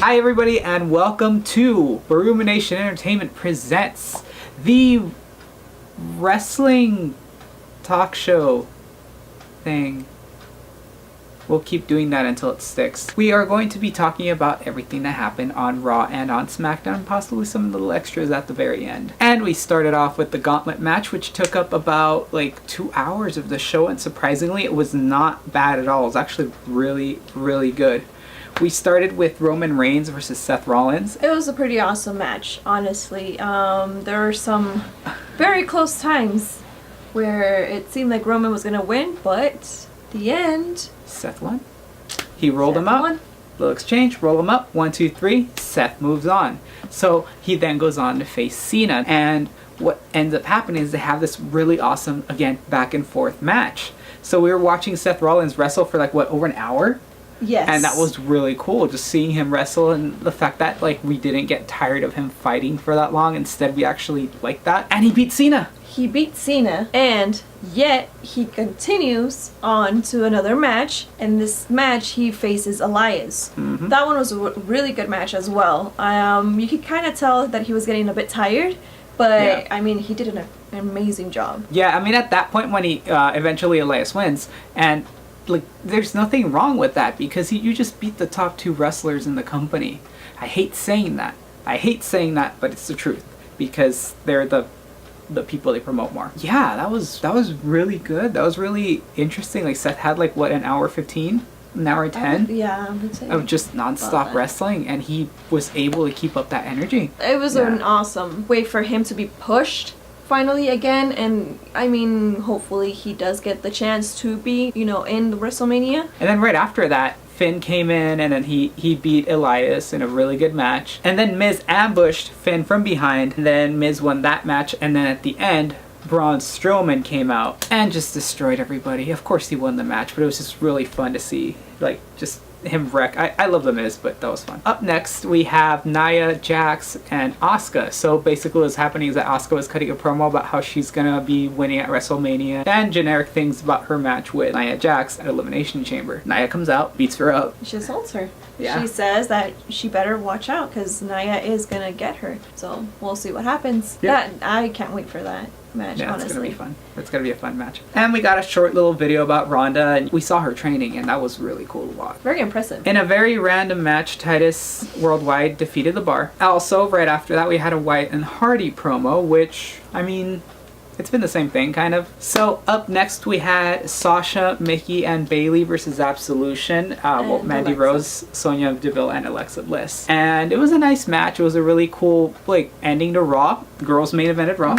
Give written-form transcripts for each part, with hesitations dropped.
Hi everybody and welcome to Rumination Entertainment presents the wrestling talk show thing. We'll keep doing that until it sticks. We are going to be talking about everything that happened on Raw and on SmackDown, and possibly some little extras at the very end. And we started off with the gauntlet match, which took up about like 2 hours of the show, and surprisingly it was not bad at all. It was actually really good. We started with Roman Reigns versus Seth Rollins. It was a pretty awesome match, honestly. There were some very close times where it seemed like Roman was gonna win, but the end, Seth won. He rolled him up. Little exchange, roll him up. 1, 2, 3. Seth moves on. So he then goes on to face Cena. And what ends up happening is they have this really awesome, again, back and forth match. So we were watching Seth Rollins wrestle for like, what, over an hour? Yes. And that was really cool, just seeing him wrestle, and the fact that like we didn't get tired of him fighting for that long. Instead, we actually liked that. And he beat Cena. He beat Cena, and yet he continues on to another match. And this match, he faces Elias. Mm-hmm. That one was a really good match as well. You could kind of tell that he was getting a bit tired, but Yeah. I mean, he did an amazing job. Yeah, I mean, at that point when he eventually Elias wins, and like, there's nothing wrong with that because you just beat the top 2 wrestlers in the company. I hate saying that. But it's the truth because they're the people they promote more. Yeah, that was really good. That was really interesting. Like, Seth had like, what, an hour 15? An hour 10? Yeah, I would say. Of just non-stop wrestling, and he was able to keep up that energy. It was an awesome way for him to be pushed finally again, and I mean, hopefully he does get the chance to be, in the WrestleMania. And then right after that, Finn came in, and then he beat Elias in a really good match. And then Miz ambushed Finn from behind, and then Miz won that match, and then at the end, Braun Strowman came out and just destroyed everybody. Of course he won the match, but it was just really fun to see, like, just him wreck. I love the Miz, but that was fun. Up next, we have Nia, Jax, and Asuka. So basically what's happening is that Asuka was cutting a promo about how she's gonna be winning at WrestleMania, and generic things about her match with Nia Jax at Elimination Chamber. Nia comes out, beats her up. She assaults her. Yeah. She says that she better watch out because Nia is gonna get her. So we'll see what happens. Yeah. I can't wait for that match, Yeah, honestly. it's gonna be fun. It's gonna be a fun match. And we got a short little video about Ronda, and we saw her training, and that was really cool to watch. Very impressive. In a very random match, Titus Worldwide defeated the Bar. Also, right after that, we had a Wyatt and Hardy promo, which, I mean, it's been the same thing, kind of. So, up next, we had Sasha, Mickey, and Bayley versus Absolution. Mandy Alexa. Rose, Sonya Deville, and Alexa Bliss. And it was a nice match. It was a really cool, like, ending to Raw. Girls main evented Raw.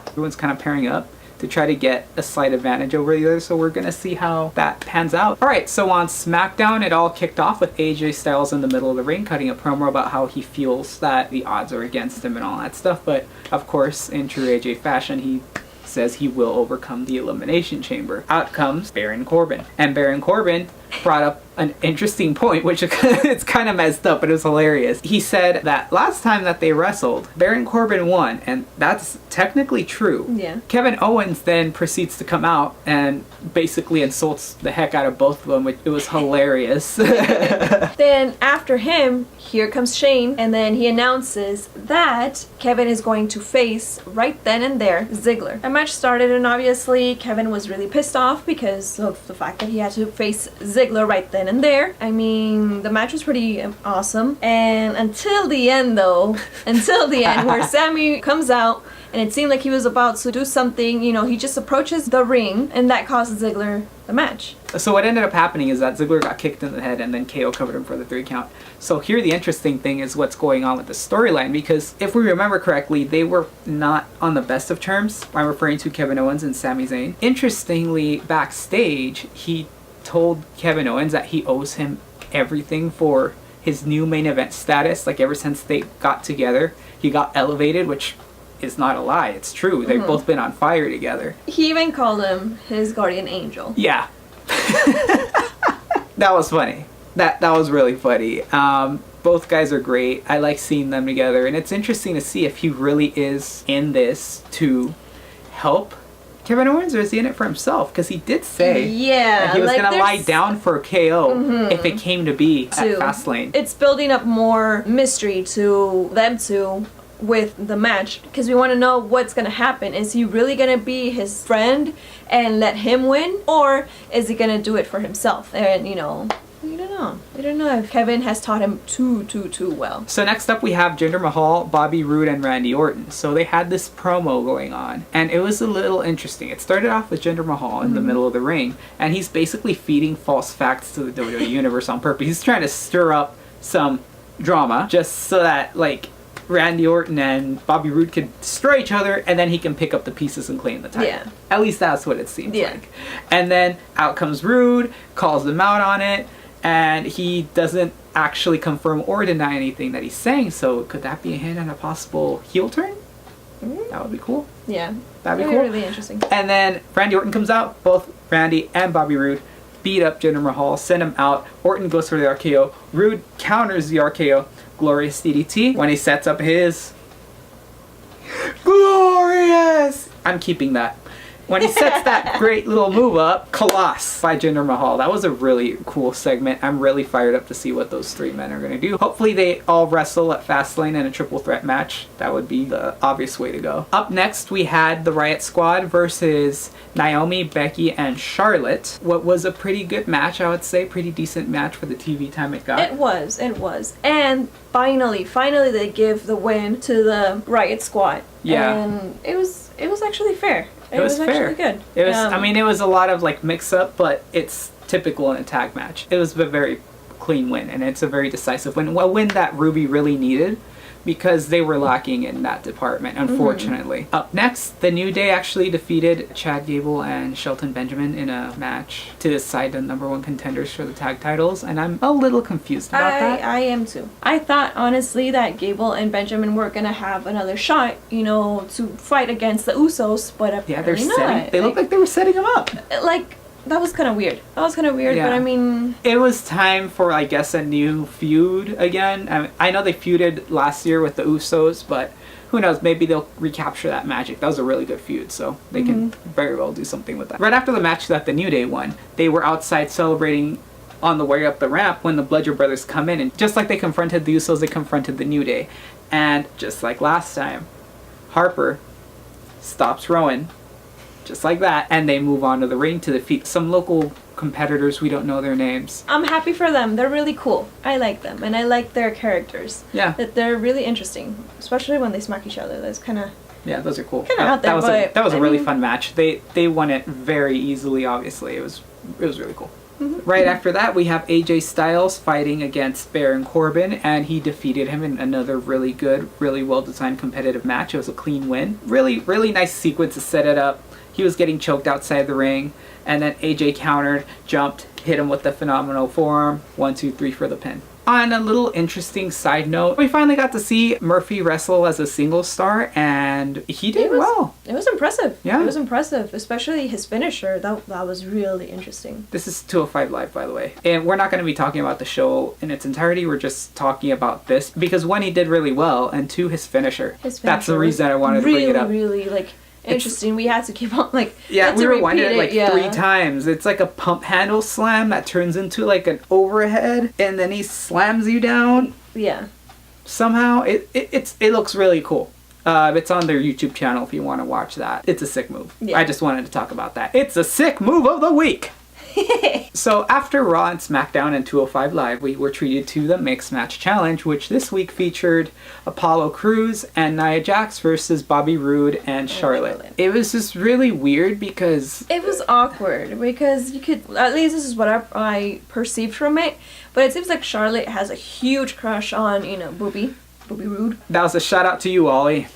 Everyone's kind of pairing up to try to get a slight advantage over the other, so we're gonna see how that pans out. Alright, so on SmackDown, it all kicked off with AJ Styles in the middle of the ring cutting a promo about how he feels that the odds are against him and all that stuff, but of course, in true AJ fashion, he says he will overcome the Elimination Chamber. Out comes Baron Corbin. And Baron Corbin brought up an interesting point, which it's kind of messed up, but it was hilarious. He said that last time that they wrestled, Baron Corbin won, and that's technically true. Yeah. Kevin Owens then proceeds to come out and basically insults the heck out of both of them, which it was hilarious. Then after him, here comes Shane, and then he announces that Kevin is going to face, right then and there, Ziggler. The match started, and obviously Kevin was really pissed off because of the fact that he had to face Ziggler right then and there. I mean, the match was pretty awesome. And until the end, though, where Sammy comes out, and it seemed like he was about to do something, he just approaches the ring, and that causes Ziggler the match. So what ended up happening is that Ziggler got kicked in the head, and then KO covered him for the 3 count. So here the interesting thing is what's going on with the storyline, because if we remember correctly, they were not on the best of terms. I'm referring to Kevin Owens and Sami Zayn. Interestingly, backstage, he told Kevin Owens that he owes him everything for his new main event status. Like, ever since they got together, he got elevated, which is not a lie. It's true. They've both been on fire together. He even called him his guardian angel. Yeah. That was funny. That was really funny. Both guys are great. I like seeing them together, and it's interesting to see if he really is in this to help Kevin Owens, or is he in it for himself? Because he did say that he was going to lie down for a KO if it came to be at Fastlane. It's building up more mystery to them two with the match, because we want to know what's going to happen. Is he really going to be his friend and let him win, or is he going to do it for himself? And we don't know. We don't know if Kevin has taught him too well. So next up we have Jinder Mahal, Bobby Roode, and Randy Orton. So they had this promo going on, and it was a little interesting. It started off with Jinder Mahal in the middle of the ring, and he's basically feeding false facts to the WWE Universe on purpose. He's trying to stir up some drama just so that, like, Randy Orton and Bobby Roode can destroy each other, and then he can pick up the pieces and claim the title. Yeah. At least that's what it seems like. And then out comes Roode, calls them out on it, and he doesn't actually confirm or deny anything that he's saying. So could that be a hint at a possible heel turn? That would be cool. Yeah. That'd be cool. Really interesting. And then Randy Orton comes out. Both Randy and Bobby Roode beat up Jinder Mahal, send him out. Orton goes for the RKO. Roode counters the RKO. Glorious DDT when he sets up his glorious. I'm keeping that. When he sets that great little move up, Colossus by Jinder Mahal. That was a really cool segment. I'm really fired up to see what those three men are going to do. Hopefully they all wrestle at Fastlane in a triple threat match. That would be the obvious way to go. Up next, we had the Riot Squad versus Naomi, Becky, and Charlotte. What was a pretty good match, I would say. Pretty decent match for the TV time it got. It was. And finally they give the win to the Riot Squad. Yeah. And it was actually fair. It was fair. Actually good. It was. I mean, it was a lot of like mix up, but it's typical in a tag match. It was a very clean win, and it's a very decisive win. A win that Ruby really needed, because they were lacking in that department, unfortunately. Up next, the New Day actually defeated Chad Gable and Shelton Benjamin in a match to decide the #1 contenders for the tag titles, and I'm a little confused about that. I am too. I thought, honestly, that Gable and Benjamin were going to have another shot, to fight against the Usos, but apparently not. They look like they were setting them up. That was kind of weird. Yeah. But I mean... It was time for, I guess, a new feud again. I know they feuded last year with the Usos, but who knows, maybe they'll recapture that magic. That was a really good feud, so they can very well do something with that. Right after the match that the New Day won, they were outside celebrating on the way up the ramp when the Bludgeon Brothers come in, and just like they confronted the Usos, they confronted the New Day. And just like last time, Harper stops Rowan, just like that, and they move on to the ring to defeat some local competitors. We don't know their names. I'm happy for them. They're really cool. I like them, and I like their characters. Yeah. That they're really interesting, especially when they smack each other. That's kind of... Yeah, those are cool. Kind of out there, that was a really fun match. They won it very easily, obviously. It was really cool. Right after that, we have AJ Styles fighting against Baron Corbin, and he defeated him in another really good, really well-designed competitive match. It was a clean win. Really, really nice sequence to set it up. He was getting choked outside the ring, and then AJ countered, jumped, hit him with the phenomenal forearm. 1, 2, 3 for the pin. On a little interesting side note, we finally got to see Murphy wrestle as a single star, and he did well. It was impressive. Yeah. It was impressive, especially his finisher. That was really interesting. This is 205 Live, by the way. And we're not going to be talking about the show in its entirety. We're just talking about this because, one, he did really well, and two, his finisher. That's the reason I wanted to bring it up. Really, interesting. We had to keep on we rewinded it 3 yeah. times. It's like a pump handle slam that turns into like an overhead, and then he slams you down. Yeah. Somehow it looks really cool. It's on their YouTube channel if you want to watch that. It's a sick move. Yeah. I just wanted to talk about that. It's a sick move of the week. So after Raw and SmackDown and 205 Live, we were treated to the Mixed Match Challenge, which this week featured Apollo Crews and Nia Jax versus Bobby Roode and Charlotte. It was just really weird because... It was awkward because you could... At least this is what I perceived from it. But it seems like Charlotte has a huge crush on, Bobby Roode. That was a shout out to you, Ollie.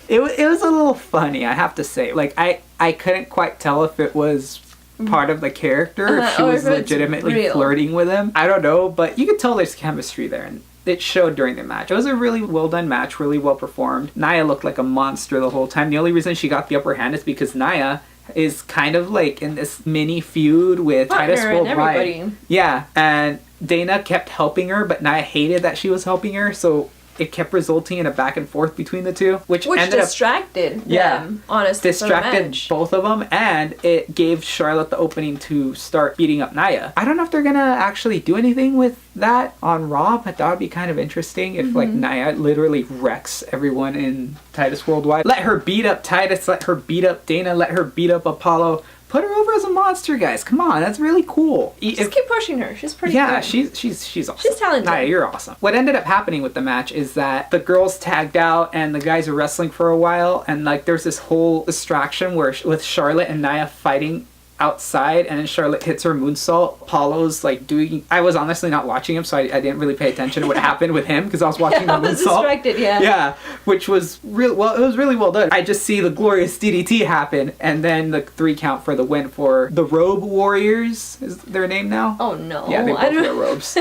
It was a little funny, I have to say. Like, I couldn't quite tell if it was... part of the character, if she was legitimately flirting with him. I don't know, but you could tell there's chemistry there, and it showed during the match. It was a really well done match, really well performed. Nia looked like a monster the whole time. The only reason she got the upper hand is because Nia is kind of like in this mini feud with Titus Worldwide. Yeah, and Dana kept helping her, but Nia hated that she was helping her, so it kept resulting in a back and forth between the two, which ended distracted them, honestly, distracted both of them, and it gave Charlotte the opening to start beating up Nia. I don't know if they're gonna actually do anything with that on Raw, but that would be kind of interesting if like Nia literally wrecks everyone in Titus Worldwide. Let her beat up Titus, let her beat up Dana, let her beat up Apollo. Put her over as a monster, guys. Come on, that's really cool. Just keep pushing her. She's pretty good. she's awesome. She's talented. Nia, you're awesome. What ended up happening with the match is that the girls tagged out and the guys were wrestling for a while, and like there's this whole distraction where with Charlotte and Nia fighting outside, and then Charlotte hits her moonsault. Apollo's like doing, I was honestly not watching him, so I didn't really pay attention to what happened with him because I was watching the moonsault. I was distracted, yeah, which was it was really well done. I just see the glorious DDT happen, and then the 3 count for the win for the Robe Warriors. Is their name now? Oh no. Yeah, they both wear robes.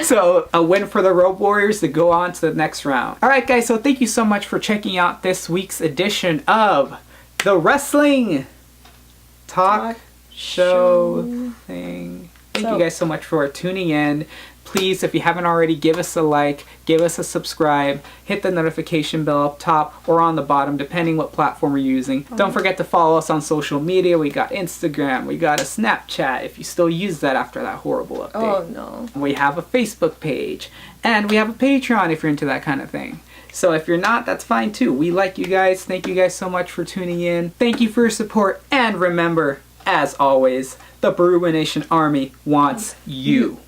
So a win for the Robe Warriors to go on to the next round. All right, guys, so thank you so much for checking out this week's edition of the Wrestling Talk show thing. Thank you guys so much for tuning in. Please, if you haven't already, give us a like, give us a subscribe, hit the notification bell up top or on the bottom, depending what platform you're using. Don't forget to follow us on social media. We got Instagram, we got a Snapchat, if you still use that after that horrible update. Oh no. We have a Facebook page, and we have a Patreon if you're into that kind of thing. So if you're not, that's fine too. We like you guys. Thank you guys so much for tuning in. Thank you for your support. And remember, as always, the Bruin Nation Army wants you.